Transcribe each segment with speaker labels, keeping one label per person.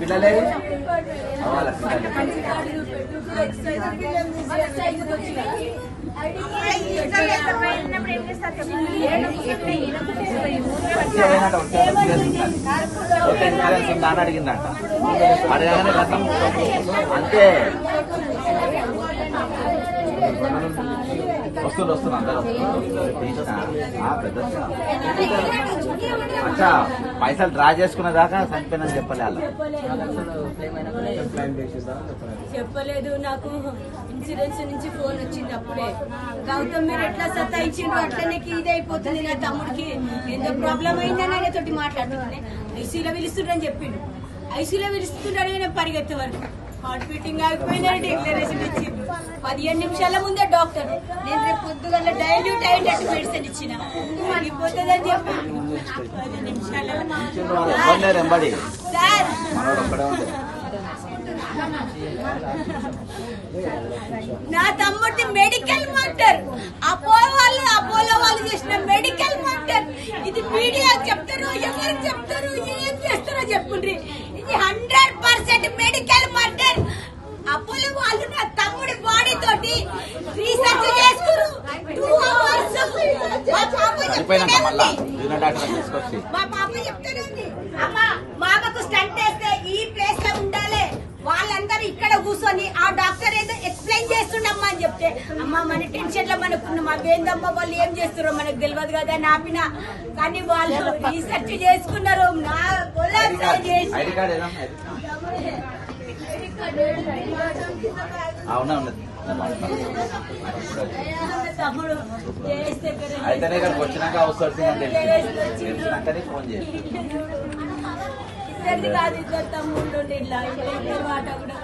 Speaker 1: పిల్లలే వాళ్ళ పిల్లలు అడిగిందంట అడగానే అంతే వస్తుంది అందరూ అచ్చా పైసలు డ్రా చేసుకునే దాకా చనిపోయినని చెప్పలేదు
Speaker 2: చెప్పలేదు. నాకు ఇన్సూరెన్స్ నుంచి ఫోన్ వచ్చింది అప్పుడే. గౌతమ్ మీరు ఎట్లా సతాయించిండ్రు అట్లనే ఇది అయిపోతుంది, నా తమ్ముడికి ఏదో ప్రాబ్లం అయిందని ఆయన తోటి మాట్లాడుతున్నాను. ఐసీలో పిలుస్తుండ్రని చెప్పిండు. ఐసీలో పిలుస్తుండ్రని నేను పరిగెత్తే వరకు హార్ట్ బీటింగ్ అయిపోయిందని డిక్లరేషన్ ఇచ్చిండు. 15 నిమిషాల ముందే డాక్టర్ నేను రేపు పొద్దుగల డైల్యూట్ అయ్యేటట్టు మెడిసిన్ ఇచ్చిన మరిపోతుందని చెప్పి 10 నిమిషాలలో సార్ నా తమ్ముడిది మెడికల్ మర్డర్. అపోలో వాళ్ళు చేసిన మెడికల్ మర్డర్. ఇది మీడియా చెప్తారు, ఎవరికి చెప్తారు, ఏం చేస్తారో చెప్పుండ్రి. ఇది 100% మెడికల్ మర్డర్. అపోలో వాళ్ళు నా తమ్ముడి బాడీ తోటి రీసెర్చ్ చేసుకురు 2 hours. మా పాప చెప్తానే ఉంది, అమ్మ మామకు స్టంట్ వేస్తే ఈ ప్లేస్ లో ఉండాలి, వాళ్ళందరూ ఇక్కడ కూర్చొని ఆ డాక్టర్ ఏదో ఎక్స్ప్లెయిన్ చేస్తుండమ్మా అని చెప్తే, అమ్మ మన టెన్షన్ లో మనకున్నాం, అవేందమ్మా వాళ్ళు ఏం చేస్తారో మనకు తెలియదు కదా అని ఆపిన. కానీ వాళ్ళు రీసెర్చ్ చేసుకున్నారు. నా తమ్ముడు
Speaker 1: అయితేనే ఇక్కడికి వచ్చినాక ఫోన్ చేసి
Speaker 2: ఇద్దరిది కాదు, ఇద్దరు తమ్ముళ్ళు ఇట్లా మాట కూడా.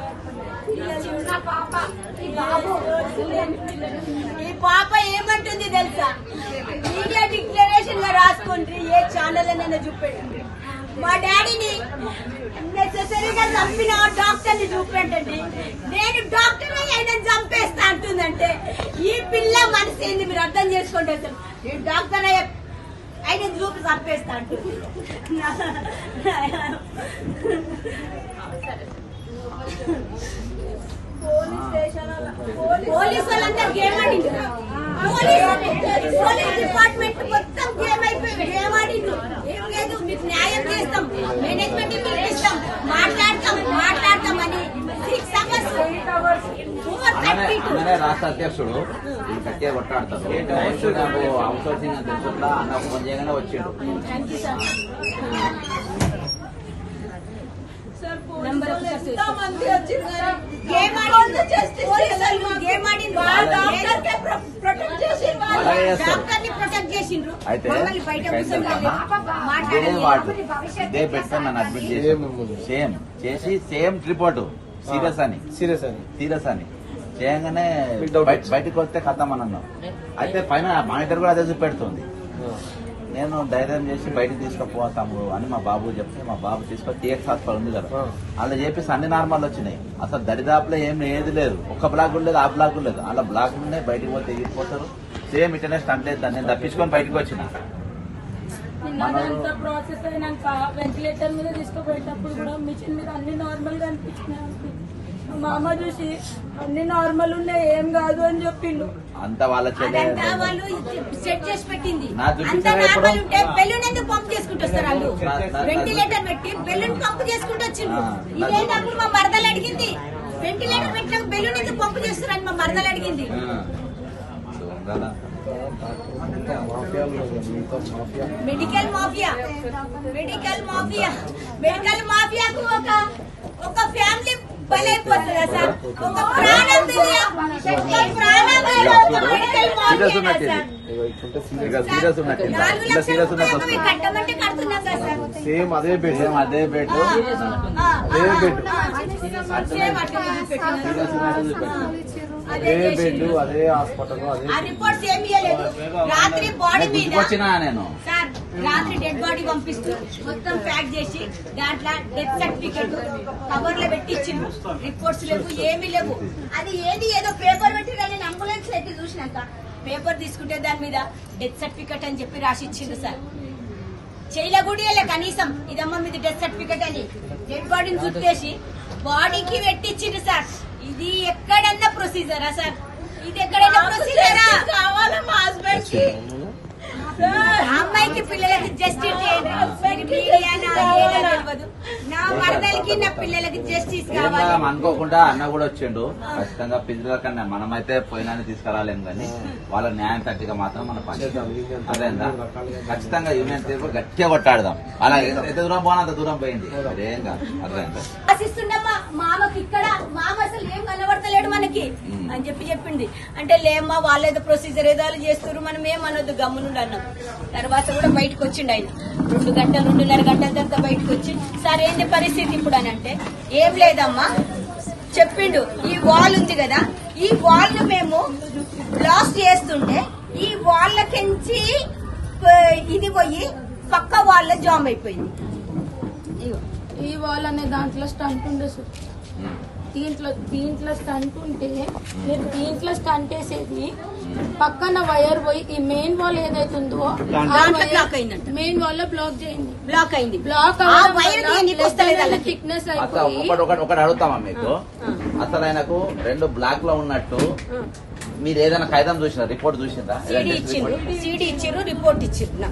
Speaker 2: ఈ పాప ఏమంటుంది తెలుసా, మీడియా డిక్లరేషన్ గా రాసుకుంటే ఏ ఛానల్ అయినా చూపెట్టండి. మా డాడీని నెసెసరీగా చంపిన డాక్టర్ ని చూపెట్టండి. నేను డాక్టర్ ఆయన చంపేస్తా అంటుందంటే ఈ పిల్ల మనసు ఏంది మీరు అర్థం చేసుకోండి. అసలు నేను డాక్టర్ ఆయన చూపి చంపేస్తా అంటుంది. పోలీసు వాళ్ళందరూ గేమ్ ఆడిండు. పోలీస్ డిపార్ట్మెంట్ మొత్తం గేమ్ అయిపోయి గేమ్ ఆడిండు. ఏం లేదు, మీకు న్యాయం చేస్తాం, మేనేజ్మెంట్ పిలిపిస్తాం, మాట్లాడతామని 6 hours
Speaker 1: రాష్ట్ర అధ్యక్షుడు వీళ్ళు గట్టిగా కొట్టాడతారు. నాకు అవుట్ సోర్సింగ్ అని తెలుసుకుంటా అన్న ఫోన్ చేయగానే వచ్చాడు. ఇదే పెట్టుకొని నన్ను అడ్మిట్ చేసి సేమ్ రిపోర్టు సీరియస్ అని చేయగానే బయటకు వస్తే ఖతం అని అన్నాం. అయితే పైన మానిటర్ కూడా అదే చూపెడుతుంది. నేను ధైర్యం చేసి బయటకు తీసుకుపోతాము అని మా బాబు చెప్తే, మా బాబు తీసుకొని టీఎక్స్ హాస్పిటల్ ఉంది కదా, అలా చెప్పేసి అన్ని నార్మల్ వచ్చినాయి. అసలు దరిదాపులో ఏది లేదు, ఒక్క బ్లాక్ కూడా లేదు, ఆ బ్లాక్ కూడా లేదు. అలా బ్లాక్ ఉన్నాయి, బయటకు పోతే ఎగిరిపోతారు. సేమ్ ఇటనే స్టంట్ లేదు. నేను తప్పించుకొని బయటకు వచ్చిన.
Speaker 2: ప్రాసెస్ అయినాక వెంటిలేటర్ మీద తీసుకుపోయేటప్పుడు కూడా మిషన్ మీద అన్ని నార్మల్ గా అనిపించినాయి. మా అమ్మ చూసి అన్ని నార్మల్ ఉన్నాయి, ఏం కాదు అని చెప్పిండు.
Speaker 1: అంత వాళ్ళ
Speaker 2: వాళ్ళు సెట్ చేసి పెట్టింది. బెలూన్ ఎందుకు పంప్ చేసుకుంటూ వస్తారు వాళ్ళు? వెంటిలేటర్ పెట్టి బెలూన్ పంప్ చేసుకుంటూ వచ్చిండ్రు. ఇదేటప్పుడు మా మరదలు అడిగింది, వెంటిలేటర్ పెట్టినాక బెలూన్ ఎందుకు పంప్ చేస్తారని మా మరదలు అడిగింది. మెడికల్ మాఫియాకు ఒక ఫ్యామిలీ బలైపోతుందా సార్? ఒక ప్రాణం కట్టమంటే కడుతున్నాం కదా సార్.
Speaker 1: సేమ్ అదే బెడ్ అదే హాస్పిటల్.
Speaker 2: రిపోర్ట్స్ ఏమి ఇవ్వలేదు. రాత్రి బాడీ మీద
Speaker 1: నేను
Speaker 2: సార్ రాత్రి డెడ్ బాడీ పంపిస్తూ మొత్తం ప్యాక్ చేసి దాంట్లో డెత్ సర్టిఫికెట్ కవర్ లో పెట్టి ఇచ్చిండు. రిపోర్ట్స్ లేవు, ఏమీ లేవు. అది ఏదో పేపర్ పెట్టి నేను అంబులెన్స్ పెట్టి చూసినాక పేపర్ తీసుకుంటే దాని మీద డెత్ సర్టిఫికెట్ అని చెప్పి రాసి ఇచ్చిండు సార్. చేయలే గుడియలే కనీసం ఇదమ్మ మీద డెత్ సర్టిఫికెట్ అని డెడ్ బాడీని చుట్టేసి బాడీకి పెట్టించిండు సార్. ఇది ఎక్కడన్నా ప్రొసీజరా సార్? ఇది ఎక్కడైనా ప్రొసీజరా?
Speaker 3: కావాలా మా హస్బెండ్ కి
Speaker 2: అమ్మాయికి పిల్లలకి జస్టిస్ చేయండి. నా మరదలకి నా పిల్లలకి జస్టిస్ కావాలి.
Speaker 1: అనుకోకుండా అన్న కూడా వచ్చిండు. ఖచ్చితంగా పిల్లల కన్నా మనమైతే పోయినా తీసుకురాలేము కానీ వాళ్ళ న్యాయం తట్టిగా మాత్రం మన పని అదేందా. ఖచ్చితంగా యూనియన్ తీర్పు గట్టిగా కొట్టాడదాం. అలా ఎంత దూరం పోనా అంత దూరం పోయింది. అదేం కాదు అర్థమైందా.
Speaker 2: ఆశిస్తుండమ్మా మామకి ఇక్కడ మామ అసలు ఏం కనబడతలేడు మనకి అని చెప్పింది. అంటే లేమ్మా వాళ్ళేదో ప్రొసీజర్ ఏదో చేస్తారు, మనం ఏమనొద్దు గమ్మునుండి అన్నాం. తర్వాత కూడా బయటకు వచ్చిండు ఆయన 2 గంటలు 2.5 గంటల తర్వాత బయటకు వచ్చి సార్ ఏంటి పరిస్థితి ఇప్పుడు అని అంటే ఏం లేదమ్మా చెప్పిండు. ఈ వాల్ ఉంది కదా, ఈ వాల్ ను మేము బ్లాస్ట్ చేస్తుంటే ఈ వాళ్ళకించి ఇది పోయి పక్క వాళ్ళ జామ్ అయిపోయింది.
Speaker 3: ఈ వాల్ అనే దాంట్లో స్టంట్ ఉండే సార్. దీంట్లో స్టంట్ ఉంటే మీరు దీంట్లో స్టంట్ వేసేది పక్కన వైర్ పోయి ఈ మెయిన్ వాల్ ఏదైతుందో
Speaker 2: బ్లాక్ అయిందంట.
Speaker 3: మెయిన్ వాల్ లో బ్లాక్ చేయండి.
Speaker 2: బ్లాక్ అయింది.
Speaker 3: బ్లాక్ థిక్నెస్ అయిపోయి
Speaker 1: ఒకటి అడుగుతామా మీకు, అసలు ఆయనకు 2 బ్లాక్ లో ఉన్నట్టు మీరు ఏదైనా కాగితం చూసినా రిపోర్ట్ చూసిందా?
Speaker 2: సీడీ ఇచ్చిండ్రు రిపోర్ట్ ఇచ్చిండ్రు.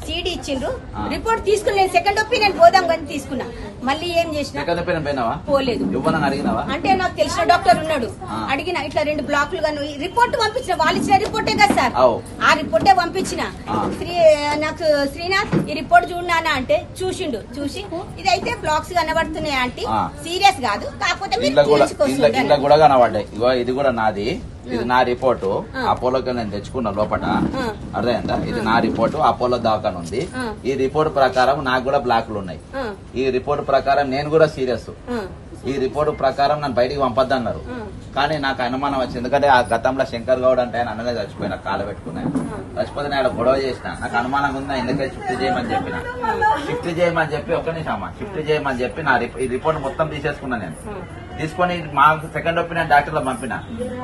Speaker 2: సీడీ ఇచ్చిండ్రు రిపోర్ట్ తీసుకుని నేను సెకండ్ ఒపీనియన్ పోదాం కానీ తీసుకున్నా. మళ్ళీ ఏం చేసినా
Speaker 1: సెకండ్ ఒపీనియన్ పోయినావా?
Speaker 2: పోలేదు.
Speaker 1: ఇవ్వనని అడిగినావా?
Speaker 2: అంటే నాకు తెలిసిన డాక్టర్ ఉన్నాడు, అడిగిన ఇట్లా 2 బ్లాక్లు గాను రిపోర్ట్ పంపించిన. వాళ్ళు ఇచ్చిన రిపోర్టే కదా సార్, ఆ రిపోర్టే పంపించిన. నాకు శ్రీనాథ్ ఈ రిపోర్ట్ చూడనా అంటే చూసిండు. చూసి ఇదైతే బ్లాక్స్ కనబడుతున్నాయి ఆంటీ, సీరియస్ కాదు, కాకపోతే మీరు
Speaker 1: ఇలా కూడా కనబడ్డాయి. ఇగో ఇది కూడా నాది, ఇది నా రిపోర్టు. అపోలోకి నేను తెచ్చుకున్నా లోపల, అర్థమైందా? ఇది నా రిపోర్టు, అపోలో దాకాను ఉంది. ఈ రిపోర్ట్ ప్రకారం నాకు కూడా బ్లాక్లు ఉన్నాయి. ఈ రిపోర్ట్ ప్రకారం నేను కూడా సీరియస్. ఈ రిపోర్ట్ ప్రకారం నన్ను బయటికి పంపొద్దన్నారు. కానీ నాకు అనుమానం వచ్చింది, ఎందుకంటే ఆ గతంలో శంకర్ గౌడ్ అంటే ఆయన అన్ననే చచ్చిపోయినా, కాలు పెట్టుకున్నాను. చచ్చిపోతే నేను గొడవ చేసిన, నాకు అనుమానం ఉంది, ఎందుకంటే షిఫ్ట్ చేయమని చెప్పిన. షిఫ్ట్ చేయమని చెప్పి ఒక్క నిమిషం షిఫ్ట్ చేయమని చెప్పి నా ఈ రిపోర్ట్ మొత్తం తీసేసుకున్నా. నేను తీసుకొని మాకు సెకండ్ ఒపీనియన్ డాక్టర్లో పంపిన.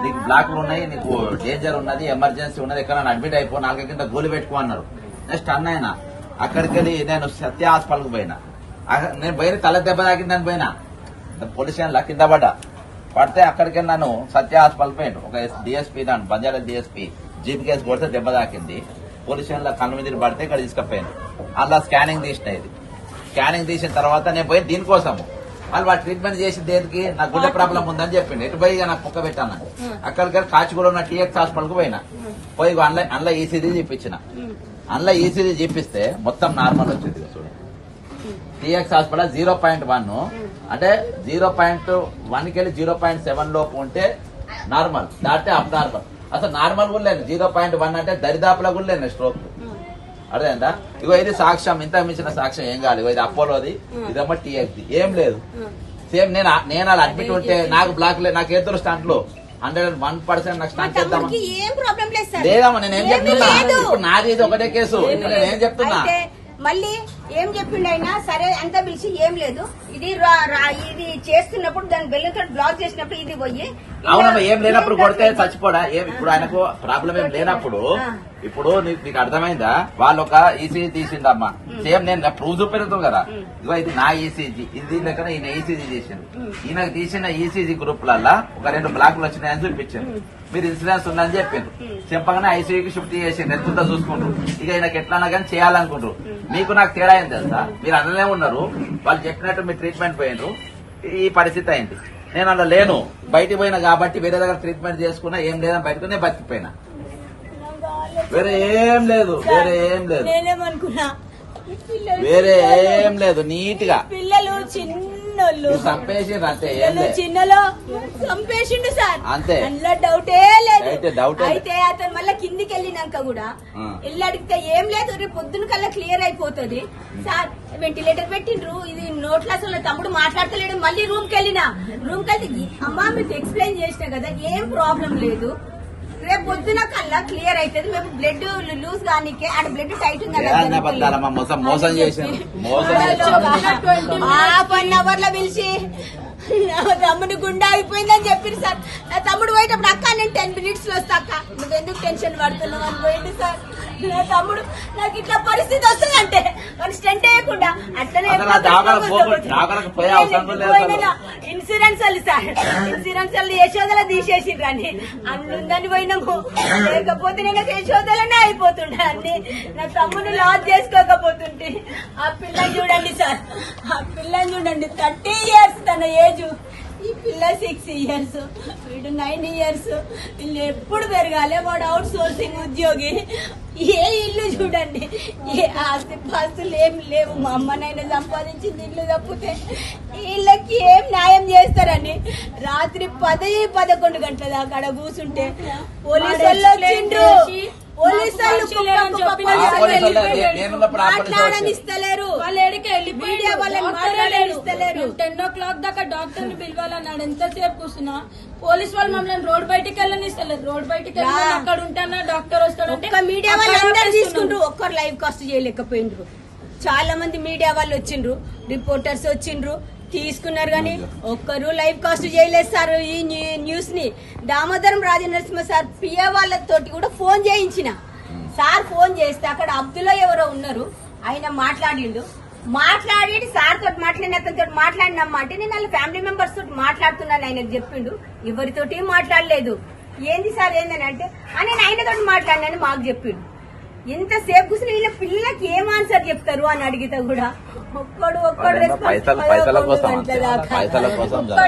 Speaker 1: నీకు బ్లాక్లు ఉన్నాయి, నీకు డేంజర్ ఉన్నది, ఎమర్జెన్సీ ఉన్నది, ఎక్కడ అడ్మిట్ అయిపో, 4 కింద గోలు పెట్టుకో అన్నారు. నెక్స్ట్ అన్నైనా అక్కడికి వెళ్ళి నేను సత్య హాస్పిటల్కి పోయినా. నేను పోయిన తల దెబ్బ తాకిందని పోయినా, పోలీస్ స్టేషన్ కింద పడితే అక్కడికి నన్ను సత్య హాస్పిటల్ పోయిండు. ఒక డిఎస్పీ దాని బంజారా డిఎస్పీ జీప్ కేసు కొడితే దెబ్బ తాకింది. పోలీస్ స్టేషన్ లో కళ్ళు మీద పడితే ఇక్కడ తీసుకుపోయాను. అలా స్కానింగ్ తీసిన. ఇది స్కానింగ్ తీసిన తర్వాత నేను పోయి దీనికోసము వాళ్ళు ట్రీట్మెంట్ చేసి దేనికి నాకు గుండె ప్రాబ్లం ఉందని చెప్పిండు. ఎటు పోయి నాకు కుక్క పెట్టాను. అక్కడికి కాచిగూడ ఉన్న టీఎక్స్ హాస్పిటల్ కు పోయినా. పోయి అందులో ఈసీజీ చూపించిన. అందులో ఈసీజీ చూపిస్తే మొత్తం నార్మల్ వచ్చింది. చూడండి, టీఎక్స్ హాస్పిటల్ 0.1 అంటే 0.1 కెళ్ళి 0.7 లోపు ఉంటే నార్మల్, దాటితే అప్ నార్మల్. అసలు నార్మల్ కూడా లేదు. 0.1 అంటే దరిదాపులా కూడా లేదు స్ట్రోక్. అర్థమైందా? ఇగో ఇది సాక్ష్యం, ఇంత మించిన సాక్ష్యం ఏం కాదు. ఇది అపోలోది, ఇదేమో టీఎక్స్ది, ఏం లేదు. సేమ్ నేను అలా అడ్మిట్ ఉంటే నాకు బ్లాక్ లేదు, నాకు ఏదో స్టంట్లు 101% నాకు స్టంట్ చేద్దామా? లేదమ్మా, నేనేం చెప్తున్నా, ఇప్పుడు నాది ఇది ఒకటే కేసు. ఇప్పుడు నేనేం చెప్తున్నా,
Speaker 2: మళ్ళీ ఏం చెప్పిండు ఆయన, సరే అంతా పిలిచి ఏం లేదు, ఇది ఇది చేస్తున్నప్పుడు దాని బెల్లంతో బ్లాక్ చేసినప్పుడు ఇది పోయి.
Speaker 1: అవునమ్మా, ఏం లేనప్పుడు కొడితే చచ్చిపోడా? ఇప్పుడు ఆయనకు ప్రాబ్లం ఏం లేనప్పుడు ఇప్పుడు నీకు అర్థమైందా? వాళ్ళు ఒక ఈసీజీ తీసిందమ్మా. సేమ్ నేను ప్రూఫ్ చూపెడుతుంది కదా. ఇగో ఇది నా ఈసీజీ, ఇది లెక్కన ఈయన ఈసీజీ తీసిండు. ఈయనకు తీసిన ఈసీజీ గ్రూప్లల్లా ఒక 2 బ్లాక్లు వచ్చినాయని చూపించారు. మీరు ఇన్సూరెన్స్ ఉందని చెప్పిండ్రు. చెప్పగానే ఐసీయూకి షిఫ్ట్ చేసి నెత్తుంతా చూసుకుంటారు. ఇక ఈయనకి ఎట్లా కానీ చేయాలనుకుంటారు. మీకు నాకు తేడా అయింది తెలుసా? మీరు అందులోనే ఉన్నారు, వాళ్ళు చెప్పినట్టు మీరు ట్రీట్మెంట్ పోయినరు, ఈ పరిస్థితి అయింది. నేను అందులో లేను, బయటికి పోయినా కాబట్టి వేరే దగ్గర ట్రీట్మెంట్ చేసుకున్నా, ఏం లేదని బయటకు నేను బతికిపోయినా. వేరే ఏం లేదు, వేరే ఏం లేదు,
Speaker 2: నేనేమనుకున్నా
Speaker 1: వేరే ఏం లేదు. నీట్ గా
Speaker 2: పిల్లలు చిన్నోళ్ళు
Speaker 1: చంపేసిండ్రు అంతే.
Speaker 2: చిన్నలో చంపేసిండు సార్,
Speaker 1: అంతే,
Speaker 2: అందులో డౌటే లేదు.
Speaker 1: డౌట్
Speaker 2: అయితే అతను మళ్ళీ కిందికి వెళ్ళినాక కూడా వెళ్ళి అడిగితే ఏం లేదు, రేపు పొద్దున కల్లా క్లియర్ అయిపోతుంది సార్. వెంటిలేటర్ పెట్టిండ్రు, ఇది నోట్ల అసలు తమ్ముడు మాట్లాడతలేడు. మళ్ళీ రూమ్ కి వెళ్ళినా, రూమ్ కి వెళ్తే అమ్మా మీకు ఎక్స్ప్లెయిన్ చేసిన కదా, ఏం ప్రాబ్లం లేదు, రేపు పొద్దున కల్లా క్లియర్ అవుతుంది, మేము బ్లడ్ లూజ్ కానికే ఆడ బ్లడ్ టైట్
Speaker 1: మోసం చేసాను.
Speaker 2: 1 అవర్ లో పిలిచి తమ్ముడు గుండె అయిపోయిందని చెప్పింది సార్. నా తమ్ముడు పోయేటప్పుడు అక్క నేను 10 minutes లో వస్తా, అక్క నువ్వెందుకు టెన్షన్ పడుతున్నావు అని పోయింది సార్. నా తమ్ముడు నాకు ఇట్లా పరిస్థితి వస్తుందంటే మన స్టెంట్ లేకుండా అట్లనే ఇన్సూరెన్స్ వాళ్ళు సార్ ఇన్సూరెన్స్ వాళ్ళు యశోదలో తీసేసిండ్రు అని అందుందని పోయినాము. లేకపోతే నేను యశోదలనే అయిపోతుండే అన్ని. నా తమ్ముని లాస్ చేసుకోకపోతుంటే ఆ పిల్లని చూడండి సార్, ఆ పిల్లని చూడండి 30 years తన ఏజ్, ఈ పిల్ల 6 years, వీడు 9 years. వీళ్ళు ఎప్పుడు పెరగాలి, వాడు అవుట్ సోర్సింగ్ ఉద్యోగి. ఏ ఇల్లు చూడండి, ఏ ఆస్తి పాస్తులు ఏం లేవు. మా అమ్మనైనా సంపాదించింది ఇల్లు తప్పితే వీళ్ళకి ఏం న్యాయం చేస్తారని రాత్రి 10-11 గంటల దాకా అక్కడ కూర్చుంటే పోలీసు వాళ్ళు వచ్చిండ్రు. పోలీసు మాట్లాడనిస్తలేరు, వాళ్ళ ఎడికి మీడియా వాళ్ళని మాట్లాడనిస్తలేరు.
Speaker 3: 10 o'clock దాకా డాక్టర్ ని పిలవాలన్నాడు. ఎంతసేపు కూర్చున్నా పోలీస్ వాళ్ళు మమ్మల్ని రోడ్ బయటికి వెళ్ళనిస్తలేదు. రోడ్ బయటికి వెళ్ళి అక్కడ ఉంటానా డాక్టర్ వస్తాడంటే
Speaker 2: మీడియా వాళ్ళు అందరు తీసుకుంటారు. ఒక్కరు లైవ్ కాస్ట్ చేయలేకపోయిండ్రు. చాలా మంది మీడియా వాళ్ళు వచ్చిండ్రు, రిపోర్టర్స్ వచ్చిండ్రు, తీసుకున్నారు కానీ ఒక్కరు లైవ్ కాస్ట్ చేయలేదు సార్. ఈ న్యూస్ ని దామోదరం రాజనరసింహ సార్ పిఏ వాళ్ళతోటి కూడా ఫోన్ చేయించిన సార్. ఫోన్ చేస్తే అక్కడ అబ్దుల్లా ఎవరో ఉన్నారు, ఆయన మాట్లాడిండు. మాట్లాడి సార్ తోటి మాట్లాడిన అతనితో మాట్లాడినమ్మా అంటే నేను వాళ్ళ ఫ్యామిలీ మెంబర్స్ తోటి మాట్లాడుతున్నాను ఆయనకు చెప్పిండు. ఎవరితోటి మాట్లాడలేదు. ఏంది సార్ ఏందని అంటే నేను ఆయనతోటి మాట్లాడినని మాకు చెప్పిండు. ఎంతసేపు కూర్చుని వీళ్ళ పిల్లలకి ఏం ఆన్సర్ చెప్తారు అని అడిగితే కూడా ఒక్కడు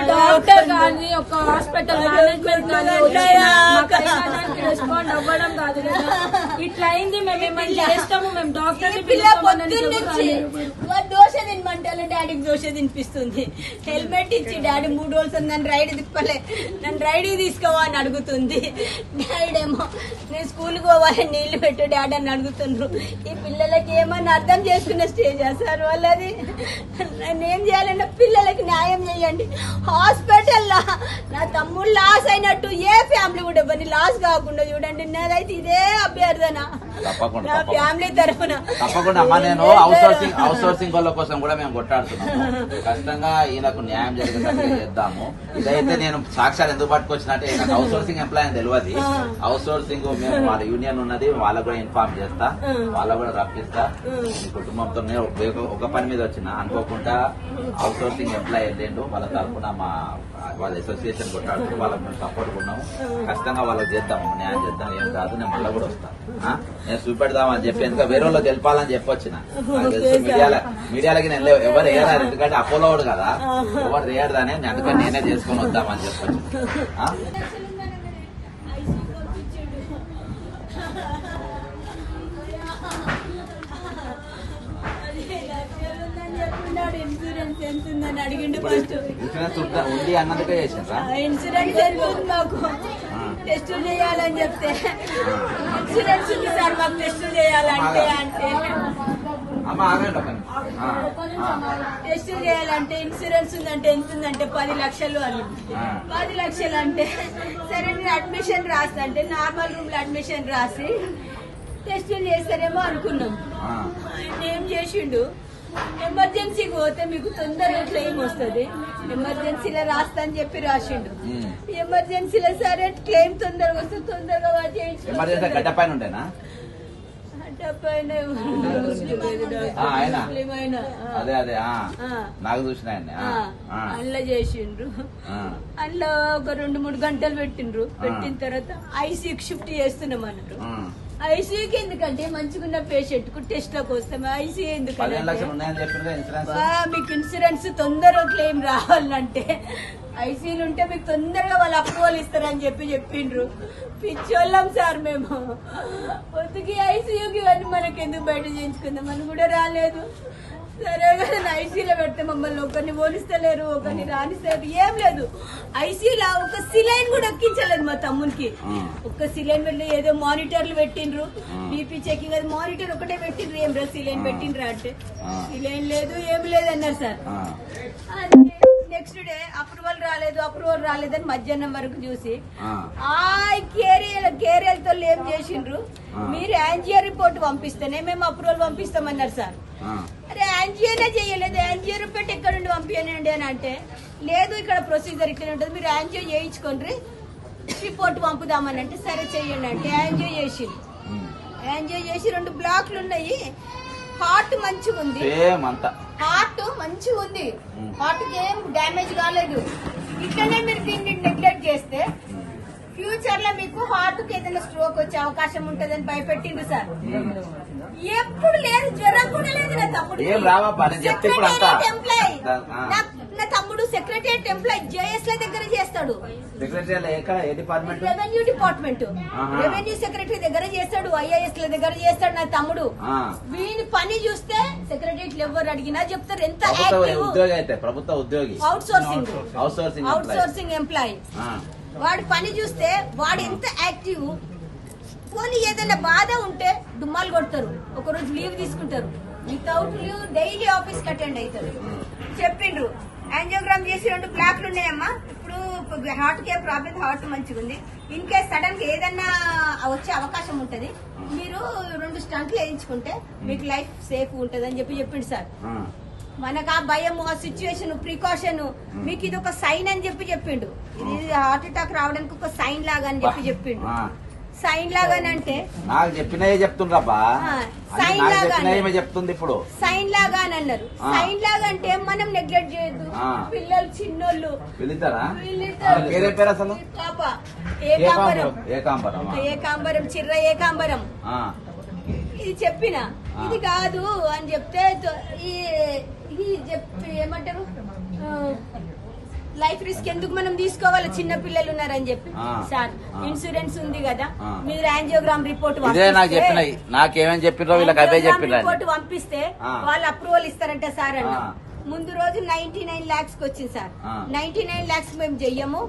Speaker 3: డాక్టర్ కానీ ఒక హాస్పిటల్ మేనేజ్మెంట్ రెస్పాండ్ అవ్వడం కాదు కదా. ఇట్లా అయింది, మేము ఏమైనా చేస్తాము, మేము డాక్టర్
Speaker 2: దోశ తినమంటే డాడీకి దోశ తినిపిస్తుంది. హెల్మెట్ ఇచ్చి డాడీ 3 రోజులు నన్ను రైడ్ తిప్పలే, నన్ను రైడ్ తీసుకోవా అని అడుగుతుంది. డాడీ ఏమో నేను స్కూల్కి పోవాలి నీళ్లు పెట్టు డాడీ అని అడుగుతుండ్రు. ఈ పిల్లలకి ఏమన్నా అర్థం చేసుకున్న స్టేజ్ సార్ వాళ్ళది. నేనేం చేయాలన్నా పిల్లలకి న్యాయం చేయండి. హాస్పిటల్లో నా తమ్ముడు లాస్ అయినట్టు ఏ ఫ్యామిలీ కూడా ఇవ్వండి, లాస్ కాకుండా చూడండి. నాదైతే ఇదే అభ్యర్థన నా ఫ్యామిలీ తరఫున.
Speaker 1: తప్పకుండా అమ్మా, నేను అవుట్ సోర్సింగ్ వాళ్ళ కోసం కూడా మేము కొట్టాడుతున్నాము. ఖచ్చితంగా ఈయనకు న్యాయం జరిగేటట్టు చేద్దాము. ఇదైతే నేను సాక్షాత్ ఎందుకు పట్టుకొచ్చినట్టే నాకు అవుట్ సోర్సింగ్ ఎంప్లాయ్ అని తెలియదు. అవుట్ సోర్సింగ్ మేము వాళ్ళ యూనియన్ ఉన్నది, వాళ్ళకు కూడా ఇన్ఫార్మ్ చేస్తా, వాళ్ళకు కూడా రప్పిస్తా. మీ కుటుంబంతో ఒక పని మీద వచ్చిన అనుకోకుండా అవుట్ సోర్సింగ్ ఎంప్లాయ్ వెళ్ళిండు. వాళ్ళ తరఫున వాళ్ళ అసోసియేషన్ కొట్టాడుతూ వాళ్ళకి మేము సపోర్ట్ ఉన్నాము. ఖచ్చితంగా వాళ్ళకి చేద్దాము, న్యాయం చేద్దాం. ఏం కాదు, నేను మళ్ళీ కూడా వస్తాను. నేను చూపెడదామని చెప్పి ఎందుకంటే వేరే వాళ్ళు తెలిపాలని చెప్పొచ్చిన. మీడియాలకి నేను ఎవరు వేయరారు, ఎందుకంటే అపోలో వాడు కదా, ఎవరు వేయడదని అందుకని నేనే చేసుకొని వద్దామని చెప్పొచ్చిన.
Speaker 2: ఇన్సూరెన్స్ ఎంత ఉందని అడిగిండు. ఫస్ట్
Speaker 1: ఇన్సూరెన్స్ ఉంది అన్నందుకే చేసిండ్రా?
Speaker 2: ఇన్సూరెన్స్ ఎంత ఉంది మాకు టెస్ట్ చేయాలని చెప్తే ఇన్సూరెన్స్ ఉంది సార్ మాకు టెస్ట్ చేయాలంటే టెస్ట్ చేయాలంటే ఇన్సూరెన్స్ ఉందంటే ఎంత ఉందంటే 10 లక్షలు అని. 10 లక్షలు అంటే సరే నేను అడ్మిషన్ రాస్తా అంటే నార్మల్ రూమ్ లో అడ్మిషన్ రాసి టెస్టులు చేస్తారేమో అనుకున్నాం. ఆయన ఏం చేసిండు, ఎమర్జెన్సీకి పోతే మీకు తొందరగా క్లెయిమ్ వస్తుంది, ఎమర్జెన్సీలో రాస్తా అని చెప్పి రాసిండు. ఎమర్జెన్సీలో సరే క్లెయిమ్ తొందరగా వస్తే తొందరగా అందులో చేసిండ్రు. అందులో ఒక 2-3 గంటలు పెట్టిండ్రు. పెట్టిన తర్వాత ఐసీయూకి షిఫ్ట్ చేస్తున్నాం అన్నారు. ఐసీయూకి ఎందుకంటే మంచిగున్న పేషెంట్ కు టెస్ట్ లకు వస్తాం. ఐసీయూ ఎందుకంటే మీకు ఇన్సూరెన్స్ తొందరగా క్లెయిమ్ రావాలంటే ఐసీయూలు ఉంటే మీకు తొందరగా వాళ్ళు అప్రూవల్ ఇస్తారని చెప్పిండ్రు. పిచ్చోళ్ళం సార్ మేము. పొద్దుకి ఐసీయూకి ఇవన్నీ మనకి ఎందుకు బయట చేయించుకుందాం అని కూడా రాలేదు. సరే కదా ఐసీలో పెడితే మమ్మల్ని ఒకరిని పోలిస్తలేరు, ఒకరిని రానిస్తారు, ఏం లేదు. ఐసీలో ఒక సిలైన్ కూడా ఎక్కించలేదు మా తమ్మునికి. ఒక్క సిలైన్ పెట్టి ఏదో మానిటర్లు పెట్టిండ్రు, బీపీ చెకింగ్ అది మానిటర్ ఒకటే పెట్టిండ్రు. ఏం రా సిలైన్ పెట్టిండ్రా అంటే సిలైన్ లేదు ఏమి లేదు అన్నారు సార్. నెక్స్ట్ డే అప్రూవల్ రాలేదని మధ్యాహ్నం వరకు చూసి కేరియలతో ఏం చేసిండ్రు, మీరు యాంజియో రిపోర్ట్ పంపిస్తేనే మేము అప్రూవల్ పంపిస్తామన్నారు సార్. అరే యాంజియోనే చేయలేదు, యాంజియో రిపోర్ట్ ఎక్కడ నుండి పంపించండి అని అంటే లేదు ఇక్కడ ప్రొసీజర్ ఇక్కడ ఉంటుంది, మీరు యాంజియో చేయించుకోండి రిపోర్ట్ పంపుదామని అంటే సరే చెయ్యండి అంటే యాంజియో చేసి 2 బ్లాక్లు ఉన్నాయి. హార్ట్ మంచిగా ఉంది,
Speaker 1: సేమ్ అంతా
Speaker 2: హార్ట్ మంచిగా ఉంది, హార్ట్ కి ఏం డ్యామేజ్ కాలేదు. ఇట్లనే మీరు దీన్ని నెగ్లెక్ట్ చేస్తే ఫ్యూచర్ లో మీకు హార్ట్ కి ఏదైనా స్ట్రోక్ వచ్చే అవకాశం ఉంటదని భయపెట్టిండు సార్. ఎప్పుడు లేదు, జ్వరం కూడా లేదు నా తమ్ముడు.
Speaker 1: ఏం రావా చెప్తే ఇప్పుడు అంతా
Speaker 2: ఎంప్లాయ్, నా తమ్ముడు సెక్రటరియట్ ఎంప్లాయ్ జేఎస్ ల దగ్గర చేస్తాడు,
Speaker 1: సెక్రటరీ ఎక్కడ ఏ department?
Speaker 2: Revenue department, revenue secretary దగ్గర చేస్తాడు, ఐఏఎస్ ల దగ్గర చేస్తాడు నా తమ్ముడు. వీని పని చూస్తే సెక్రటరియట్ ఎవరు అడిగినా చెప్తారు ఎంత
Speaker 1: ఉద్యోగి అయితే ప్రభుత్వ ఉద్యోగి,
Speaker 2: అవుట్ సోర్సింగ్ ఎంప్లాయ్. వాడి పని చూస్తే వాడు ఎంత యాక్టివ్. పోనీ ఏదైనా బాధ ఉంటే డుమ్మాలు కొడతారు, ఒకరోజు లీవ్ తీసుకుంటారు, వితౌట్ లీవ్ డైలీ ఆఫీస్ కి అటెండ్ అవుతారు. చెప్పిండ్రు యాంజియోగ్రామ్ చేసి 2 బ్లాక్లు ఉన్నాయమ్మా, ఇప్పుడు హార్ట్ కే ప్రాబ్లం, హార్ట్ మంచిగా ఉంది, ఇన్ కేస్ సడన్ గా ఏదన్నా వచ్చే అవకాశం ఉంటది, మీరు 2 స్టంట్లు వేయించుకుంటే మీకు లైఫ్ సేఫ్ ఉంటది అని చెప్పిండు సార్. మనకు ఆ భయం, ఆ సిచ్యువేషన్, ప్రికాషన్, మీకు ఇది ఒక సైన్ అని చెప్పిండు. ఇది హార్ట్ అటాక్ రావడానికి ఒక సైన్ లాగా అని చెప్పిండు. సైన్ లాగానంటే
Speaker 1: నాకు చెప్పినవి చెప్తుండ్రబ్బా,
Speaker 2: సైన్ లాగా
Speaker 1: చెప్తుంది ఇప్పుడు
Speaker 2: సైన్ లాగా అని అన్నారు. సైన్ లాగా అంటే మనం నెగ్లెక్ట్ చేయొద్దు. పిల్లలు చిన్నోళ్ళు
Speaker 1: పిలుతారా? అసలు
Speaker 2: పాప
Speaker 1: ఏకాంబరం,
Speaker 2: ఏకాంబరం, చిర్ర ఏకాంబరం. ఇది చెప్పిన ఇది కాదు అని చెప్తే ఇది చెప్పి ఏమంటారు, లైఫ్ రిస్క్ ఎందుకు మనం తీసుకోవాలి, చిన్న పిల్లలు ఉన్నారని చెప్పి. సార్ ఇన్సూరెన్స్ ఉంది కదా, మీరు యాంజియోగ్రామ్ రిపోర్ట్
Speaker 1: నాకేమని చెప్పినో వీళ్ళకి అదే చెప్పిన
Speaker 2: రిపోర్ట్ పంపిస్తే వాళ్ళు అప్రూవల్ ఇస్తారంట సార్ అన్న. ముందు రోజు 99 lakhs వచ్చింది సార్. 99 lakhs మేము చెయ్యము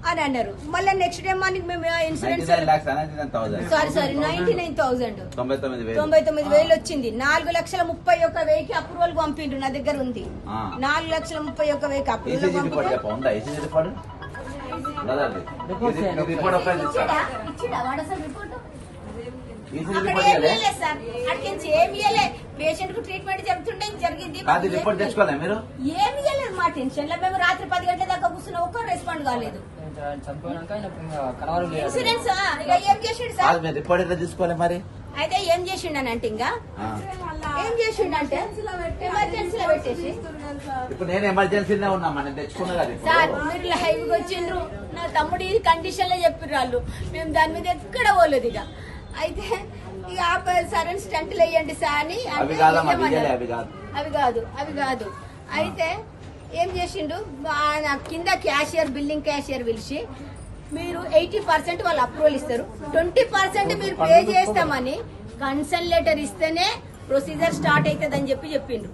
Speaker 2: అని అన్నారు. మళ్ళీ నెక్స్ట్ డే మార్నింగ్ మేము ఇన్సూరెన్స్ సారీ 99,000 99,000 వచ్చింది. 4,31,100 అప్రూవల్ పంపిండు, నా దగ్గర ఉంది. 4,31,100 అప్రూవల్ పేషెంట్ కు ట్రీట్మెంట్ జరుగుతుండే జరిగింది. ఏమి ఇవ్వలేదు మా టెన్షన్ లో. మేము రాత్రి 10 గంటల దాకా కూర్చున్న ఒక్కరు రెస్పాండ్ కాలేదు. ఇన్సూరెన్స్ ఏం చేసిండు సార్,
Speaker 1: తీసుకోవాలి మరి.
Speaker 2: అయితే ఏం చేసిండనంటే ఇంకా ఏం చేసిండంటే ఎమర్జెన్సీలో పెట్టేసి,
Speaker 1: ఇప్పుడు నేను ఎమర్జెన్సీలో ఉన్నా మనం తెచ్చుకున్నా కదా
Speaker 2: సార్. మీరు లైవ్ గా వచ్చిండ్రు, నా తమ్ముడు ఈ కండిషన్ లో చెప్పిర్రు వాళ్ళు, మేము దాని మీద ఎక్కడ పోలేదు. ఇక అయితే ఇక సరైన స్టంట్లు వేయండి సార్ అని. అవి కాదు. అయితే ఏం చేసిండు, కింద క్యాషియర్, బిల్లింగ్ క్యాషియర్ పిలిచి, మీరు 80% వాళ్ళు అప్రూవల్ ఇస్తారు, 20% మీరు పే చేస్తామని కన్సల్ట్ లెటర్ ఇస్తేనే ప్రొసీజర్ స్టార్ట్ అవుతుంది అని చెప్పిండు.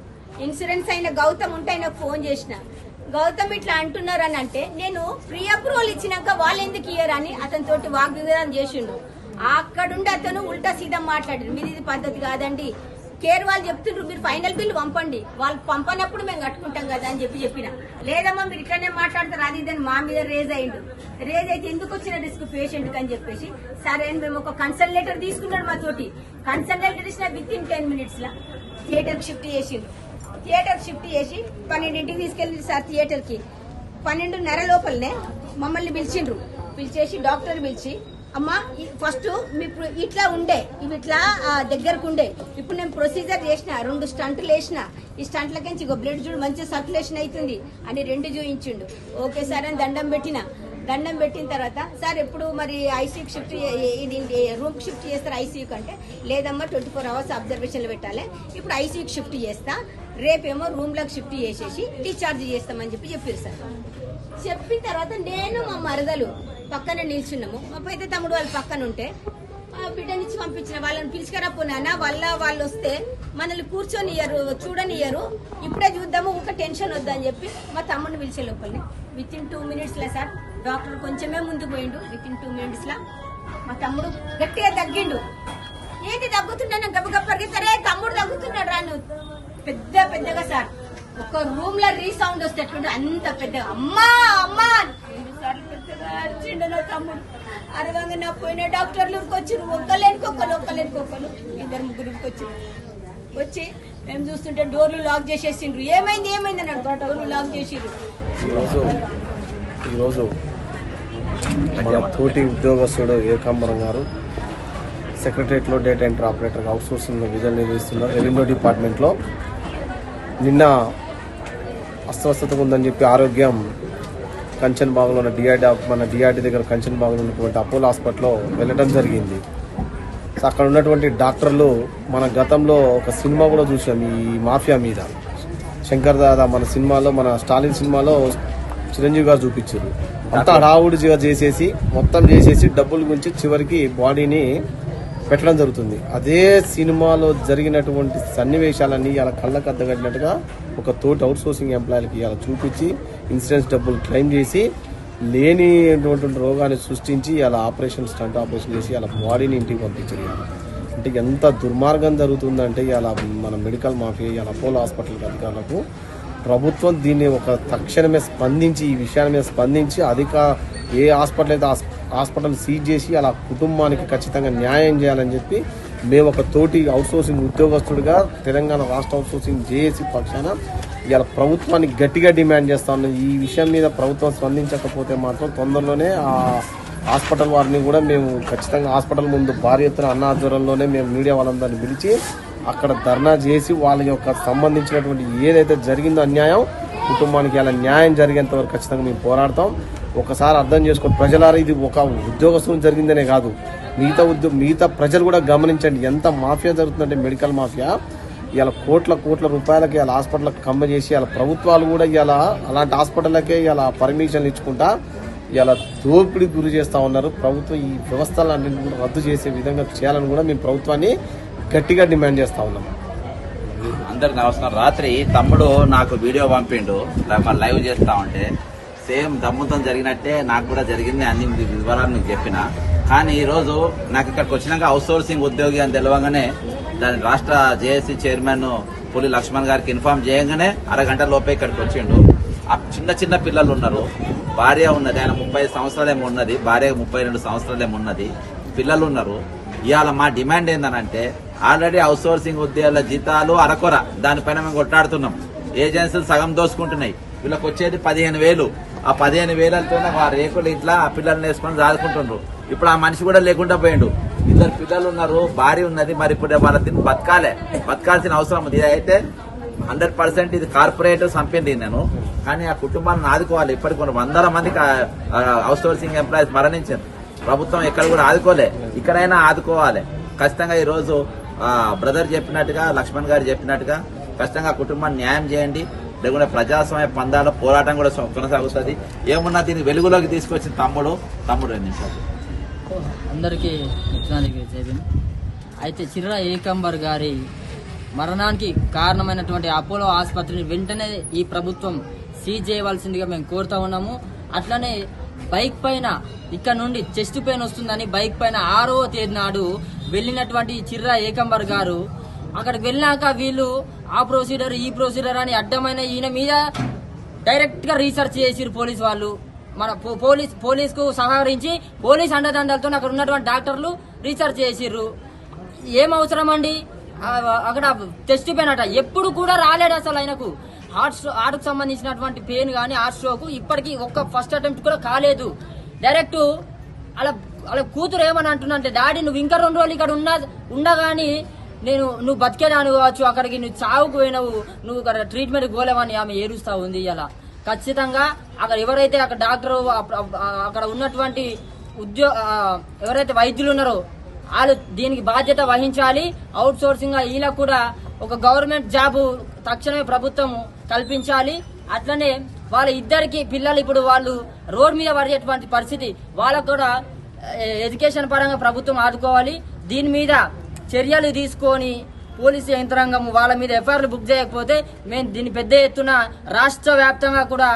Speaker 2: ఇన్సూరెన్స్ అయిన గౌతమ్ ఉంటే ఆయనకు ఫోన్ చేసిన, గౌతమ్ ఇట్లా అంటున్నారు అని అంటే, నేను ప్రీ అప్రూవల్ ఇచ్చినాక వాళ్ళు ఎందుకు ఇయ్యరు అని అతనితోటి వాగ్వివాదం చేసిండు. అక్కడుండి అతను ఉల్టా సీదా మాట్లాడారు, మీది ఇది పద్ధతి కాదండి, కేర్ వాళ్ళు చెప్తుండ్రు మీరు ఫైనల్ బిల్ పంపండి, వాళ్ళు పంపనప్పుడు మేము కట్టుకుంటాం కదా అని చెప్పిన. లేదమ్మా మీరు ఇట్లానే మాట్లాడతారు అది ఇదని మా మీద రేజ్ అయ్యిండు. రేజ్ అయితే ఎందుకు వచ్చిన రిస్క్ పేషెంట్ అని చెప్పేసి సరే అని మేము ఒక కన్సల్ట్ లెటర్ తీసుకున్నాడు మా తోటి. కన్సల్ట్ లెటర్ ఇచ్చిన with in 10 minutes law theatre shift చేసిండు. థియేటర్ షిఫ్ట్ చేసి 12ంటికి తీసుకెళ్ళింది సార్. థియేటర్ కి 12:30 లోపలనే మమ్మల్ని పిలిచిండ్రు. పిలిచేసి డాక్టర్ పిలిచి, అమ్మా ఫస్ట్ మీకు ఇట్లా ఉండే, ఇవి ఇట్లా దగ్గరకు ఉండే, ఇప్పుడు నేను ప్రొసీజర్ చేసిన 2 స్టంట్లు వేసిన, ఈ స్టంట్లకించి బ్లడ్ చూడు మంచి సర్క్యులేషన్ అవుతుంది అని 2 చూయించిండు. ఓకే సార్ అని దండం పెట్టిన తర్వాత, సార్ ఎప్పుడు మరి ఐసీయూకి షిఫ్ట్ రూమ్ షిఫ్ట్ చేస్తారు ఐసీయూ కంటే, లేదమ్మా 24 hours అబ్జర్వేషన్ లో పెట్టాలి, ఇప్పుడు ఐసీయూకి షిఫ్ట్ చేస్తా, రేపేమో రూమ్ లోకి షిఫ్ట్ చేసేసి డిశ్చార్జ్ చేస్తామని చెప్పారు సార్. చెప్పిన తర్వాత నేను మా మరదలు పక్కన నిల్చున్నాము. మా పెద్ద తమ్ముడు వాళ్ళు పక్కన ఉంటే బిడ్డనిచ్చి పంపించిన, వాళ్ళని పిలుచుకరాపోనా వాళ్ళు వస్తే మనల్ని కూర్చొనియ్యరు, చూడనియ్యరు, ఇప్పుడే చూద్దాము ఒక టెన్షన్ వద్దని చెప్పి మా తమ్ముడిని పిలిచే లోపలిని విత్ ఇన్ 2 minutes లా సార్. డాక్టర్ కొంచెమే ముందు పోయిండు. విత్ ఇన్ 2 minutes లా మా తమ్ముడు గట్టిగా తగ్గిండు. ఏంటి తగ్గుతున్నాను గబగబ పరిగెత్తారే, తమ్ముడు తగ్గుతున్నాడు రాను పెద్దగా సార్. ఒక రూమ్ లో రీసౌండ్ వస్తే అంత పెద్దగా అమ్మా 2 సార్లు పెద్దగా అరిచిండు నా తమ్ముడు. అరవంగా నా పోయిన డాక్టర్లు వచ్చారు, ఒక్కలేనికొక్కరు 2-3 వచ్చి మేము చూస్తుంటే డోర్లు లాక్ చేసేసిండ్రు. ఏమైంది అన్నాడు, డోర్లు లాక్ చేసిండ్రు.
Speaker 4: ఈరోజు మన తోటి ఉద్యోగస్తుడు ఏకాంబరం గారు సెక్రటరియట్లో డేటా ఎంట్రీ ఆపరేటర్ అవుట్సోర్సింగ్ విధులు నిర్వహిస్తున్నారు. రెవెన్యూ డిపార్ట్మెంట్లో నిన్న అస్వస్థతగా ఉందని చెప్పి ఆరోగ్యం కంచన్ బాగులో ఉన్న డిఆర్డీ దగ్గర కంచన్ బాగులో ఉన్నటువంటి అపోలో హాస్పిటల్లో వెళ్ళడం జరిగింది. సో అక్కడ ఉన్నటువంటి డాక్టర్లు మన గతంలో ఒక సినిమా కూడా చూసాం ఈ మాఫియా మీద, శంకర్ దాదా మన సినిమాలో, మన స్టాలిన్ సినిమాలో చిరంజీవి గారు చూపించారు. అంతా హడావుడిగా చేసేసి మొత్తం చేసేసి డబ్బుల గురించి చివరికి బాడీని పెట్టడం జరుగుతుంది. అదే సినిమాలో జరిగినటువంటి సన్నివేశాలన్నీ ఇలా కళ్ళకు అద్దగట్టినట్టుగా ఒక తోటి అవుట్సోర్సింగ్ ఎంప్లాయీలకి ఇలా చూపించి ఇన్సూరెన్స్ డబ్బులు క్లెయిమ్ చేసి లేనిటువంటి రోగాన్ని సృష్టించి ఇలా స్టంట్ ఆపరేషన్ చేసి అలా బాడీని ఇంటికి పంపించారు. అంటే ఎంత దుర్మార్గం జరుగుతుందంటే ఇలా మన మెడికల్ మాఫియా, ఇలా అపోలో హాస్పిటల్ అధికారులకు ప్రభుత్వం దీన్ని ఒక తక్షణమే స్పందించి, ఈ విషయాన్ని మీద స్పందించి ఏ హాస్పిటల్ అయితే హాస్పిటల్ సీజ్ చేసి అలా కుటుంబానికి ఖచ్చితంగా న్యాయం చేయాలని చెప్పి మేము ఒక తోటి అవుట్సోర్సింగ్ ఉద్యోగస్తుడిగా తెలంగాణ రాష్ట్ర అవుట్సోర్సింగ్ జేఏసీ పక్షాన ఇలా ప్రభుత్వాన్ని గట్టిగా డిమాండ్ చేస్తా ఉన్నాం. ఈ విషయం మీద ప్రభుత్వం స్పందించకపోతే మాత్రం తొందరలోనే ఆ హాస్పిటల్ వారిని కూడా మేము ఖచ్చితంగా హాస్పిటల్ ముందు భారీ ఎత్తున అన్నాధ్వర్యంలోనే మేము మీడియా వాళ్ళందరినీ పిలిచి అక్కడ ధర్నా చేసి వాళ్ళ యొక్క సంబంధించినటువంటి ఏదైతే జరిగిందో అన్యాయం కుటుంబానికి అలా న్యాయం జరిగేంత వరకు ఖచ్చితంగా మేము పోరాడతాం. ఒకసారి అర్థం చేసుకుని ప్రజలారా, ఇది ఒక ఉద్యోగస్తులు జరిగిందనే కాదు, మిగతా ప్రజలు కూడా గమనించండి ఎంత మాఫియా జరుగుతుందంటే మెడికల్ మాఫియా. ఇలా కోట్ల రూపాయలకి ఇలా హాస్పిటల్కి కమ్మ చేసి ఇలా ప్రభుత్వాలు కూడా ఇలా అలాంటి హాస్పిటల్లకే ఇలా పర్మిషన్లు ఇచ్చుకుంటా ఇలా దోపిడీకి గురి చేస్తూ ఉన్నారు. ప్రభుత్వం ఈ వ్యవస్థలన్నింటినీ కూడా రద్దు చేసే విధంగా చేయాలని కూడా మేము ప్రభుత్వాన్ని గట్టిగా డిమాండ్ చేస్తా ఉన్నాం.
Speaker 1: అందరికి నమస్కారం. రాత్రి తమ్ముడు నాకు వీడియో పంపిండు, లైవ్ చేస్తా ఉంటే సేమ్ దమ్ముతో జరిగినట్టే నాకు కూడా జరిగింది, అన్ని వివరాలు మీకు చెప్పిన. కానీ ఈ రోజు నాకు ఇక్కడికి వచ్చినాక అవుట్సోర్సింగ్ ఉద్యోగి అని తెలియగానే దాని రాష్ట్ర జేఏసీ చైర్మన్ పులి లక్ష్మణ్ గారికి ఇన్ఫార్మ్ చేయగానే అరగంట లోపే ఇక్కడికి వచ్చిండు. చిన్న పిల్లలు ఉన్నారు, భార్య ఉన్నది, ఆయన 30 సంవత్సరాలేమో ఉన్నది, భార్య 32 సంవత్సరాలేమో ఉన్నది, పిల్లలు ఉన్నారు. ఇవాళ మా డిమాండ్ ఏందనంటే ఆల్రెడీ అవుట్సోర్సింగ్ ఉద్యోగుల జీతాలు అరకొర, దానిపైన మేము కొట్లాడుతున్నాం. ఏజెన్సీలు సగం దోసుకుంటున్నాయి. వీళ్ళకి వచ్చేది 15,000. ఆ 15,000తో ఆ రేకులు ఇట్లా ఆ పిల్లల్ని వేసుకొని దాదుకుంటుండ్రు. ఇప్పుడు ఆ మనిషి కూడా లేకుండా పోయిండు. 2 పిల్లలు ఉన్నారు, భార్య ఉన్నది. మరి ఇప్పుడు వాళ్ళ తిని బతకాల్సిన అవసరం ఉంది. అయితే 100% ఇది కార్పొరేట్ చంపింది నేను, కానీ ఆ కుటుంబాన్ని ఆదుకోవాలి. ఇప్పటికి కొన్ని 100 మందికి అవుట్సోర్సింగ్ ఎంప్లాయీస్ మరణించారు. ప్రభుత్వం ఎక్కడ కూడా ఆదుకోలే, ఇక్కడైనా ఆదుకోవాలి ఖచ్చితంగా. ఈ రోజు బ్రదర్ చెప్పినట్టుగా, లక్ష్మణ్ గారు చెప్పినట్టుగా ఖచ్చితంగా కుటుంబాన్ని న్యాయం చేయండి. లేకుంటే ప్రజాస్వామ్య పందాల పోరాటం కూడా కొనసాగుతుంది. ఏమున్నా దీన్ని వెలుగులోకి తీసుకొచ్చిన తమ్ముడు 2 నిమిషాలు.
Speaker 5: అందరికీ అయితే చిర్ర ఏకంబర్ గారి మరణానికి కారణమైనటువంటి అపోలో ఆసుపత్రిని వెంటనే ఈ ప్రభుత్వం సీజ్ చేయవలసిందిగా మేము కోరుతా ఉన్నాము. అట్లనే బైక్ పైన ఇక్కడ నుండి చెస్ట్ పెయిన్ వస్తుందని బైక్ పైన 6వ తేదీ నాడు వెళ్ళినటువంటి చిర్ర ఏకంబర్ గారు అక్కడికి వెళ్ళినాక వీళ్ళు ఆ ప్రొసీడర్ ఈ ప్రొసీడర్ అని అడ్డమైన ఈయన మీద డైరెక్ట్ గా రీసెర్చ్ చేసిరు పోలీసు వాళ్ళు. మన పోలీస్ కు సహకరించి పోలీస్ అండదండలతో అక్కడ ఉన్నటువంటి డాక్టర్లు రీసెర్చ్ చేసిర్రు. ఏం అవసరం అండి అక్కడ టెస్ట్ పెయిన్ అట ఎప్పుడు కూడా రాలేడు అసలు. ఆయనకు హార్ట్ కు సంబంధించినటువంటి పెయిన్ కానీ హార్ట్ స్ట్రోక్ ఇప్పటికీ ఒక్క ఫస్ట్ అటెంప్ట్ కూడా కాలేదు. డైరెక్ట్ అలా కూతురు ఏమని అంటున్నంటే, డాడీ నువ్వు ఇంకా 2 రోజులు ఇక్కడ ఉండగాని నువ్వు బతికేదాని కావచ్చు, అక్కడికి నువ్వు చావుకు పోయినావు, నువ్వు ఇక్కడ ట్రీట్మెంట్ పోలేవని ఆమె ఏడుస్తా ఉంది. ఇలా ఖచ్చితంగా అక్కడ ఎవరైతే అక్కడ డాక్టర్ అక్కడ ఉన్నటువంటి ఎవరైతే వైద్యులు ఉన్నారో వాళ్ళు దీనికి బాధ్యత వహించాలి. అవుట్ సోర్సింగ్ గా వీళ్ళకు కూడా ఒక గవర్నమెంట్ జాబ్ తక్షణమే ప్రభుత్వం కల్పించాలి. అట్లనే వాళ్ళ ఇద్దరికి పిల్లలు ఇప్పుడు వాళ్ళు రోడ్ మీద పడేటువంటి పరిస్థితి, వాళ్ళకు కూడా ఎడ్యుకేషన్ పరంగా ప్రభుత్వం ఆదుకోవాలి. దీని మీద చర్యలు తీసుకొని పోలీసు యంత్రాంగం వాళ్ళ మీద ఎఫ్ఐఆర్లు బుక్ చేయకపోతే మేము దీన్ని పెద్ద ఎత్తున రాష్ట్ర వ్యాప్తంగా కూడా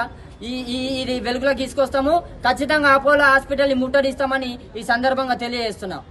Speaker 5: ఇది వెలుగులోకి తీసుకొస్తాము. ఖచ్చితంగా అపోలో హాస్పిటల్ ముట్టడిస్తామని ఈ సందర్భంగా తెలియజేస్తున్నాం.